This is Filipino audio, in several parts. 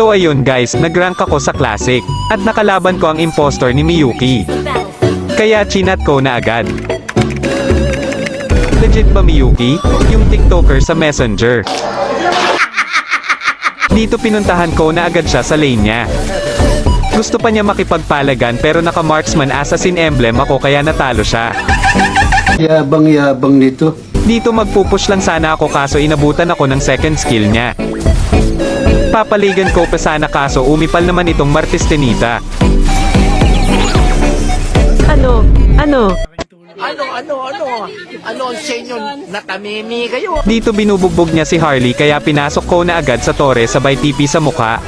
So ayun guys, nag-rank ako sa Classic. At nakalaban ko ang impostor ni Miyuki. Kaya chinat ko na agad. Legit ba Miyuki? Yung TikToker sa Messenger. Dito pinuntahan ko na agad siya sa lane niya. Gusto pa niya makipagpalagan pero naka-marksman assassin emblem ako kaya natalo siya. Yabang-yabang nito. Dito magpupush lang sana ako kaso inabutan ako ng second skill niya. Papaligan ko pa sana kaso umipal naman itong Martistenita. Ano ang sa inyo? Natamimi kayo. Dito binubugbog niya si Harley kaya pinasok ko na agad sa tore sabay TP sa mukha.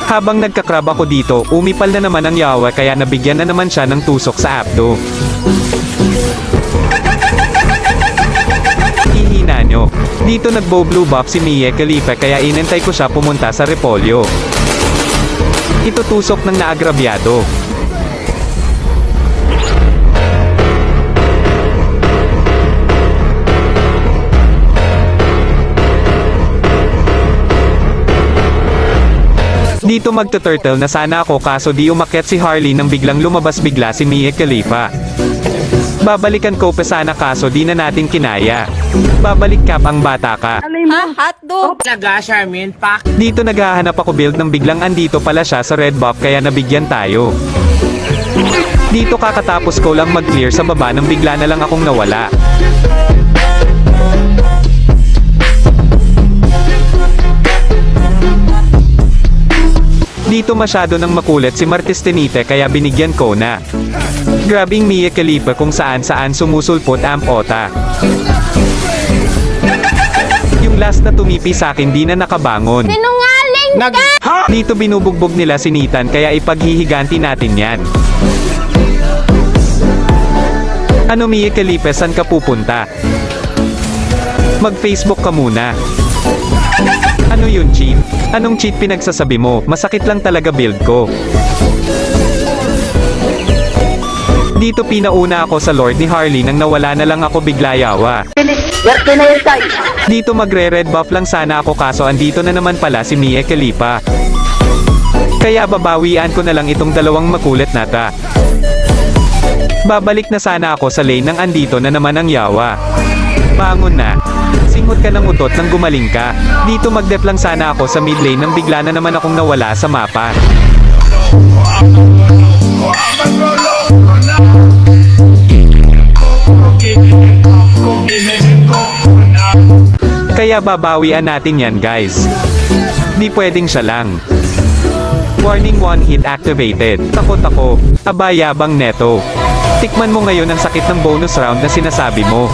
Habang nagkakrab ako dito, umipal na naman ang yawa kaya nabigyan na naman siya ng tusok sa abdo. Ihina nyo. Dito nagbow blue buff si Mia Khalifa kaya inintay ko siya pumunta sa repolyo. Itutusok ng naagrabyado. Dito magta-turtle na sana ako kaso di umakyat si Harley nang biglang lumabas bigla si Mia Khalifa. Babalikan ko pa sana kaso di na natin kinaya. Babalik cap ang bata ka. Ha? Hotdog? Talaga, Charmin, pak. Dito naghahanap ako build nang biglang andito pala siya sa red buff kaya nabigyan tayo. Dito kakatapos ko lang mag-clear sa baba nang bigla na lang akong nawala. Dito masyado nang makulit si Martistenita kaya binigyan ko na. Grabing Mia Khalifa kung saan sumusulpot ang ota. Yung last na tumipi sa akin di na nakabangon. Sinungaling ka! Dito binubugbog nila si Nathan kaya ipaghihiganti natin yan. Ano Mia Khalifa, saan ka pupunta? Mag-Facebook ka muna. Ano yun cheat? Anong cheat pinagsasabi mo? Masakit lang talaga build ko. Dito pinauna ako sa Lord ni Harley nang nawala na lang ako bigla yawa. Dito magre-red buff lang sana ako kaso andito na naman pala si Mia Khalifa. Kaya babawian ko na lang itong dalawang makulit na ta. Babalik na sana ako sa lane nang andito na naman ang yawa. Bangon na. Singot ka ng utot nang gumaling ka. Dito mag-dep lang sana ako sa mid lane nang bigla na naman akong nawala sa mapa. Kaya babawian natin yan guys. Di pwedeng siya lang. Warning 1 hit activated. Takot ako. Aba yabang neto. Tikman mo ngayon ang sakit ng bonus round na sinasabi mo.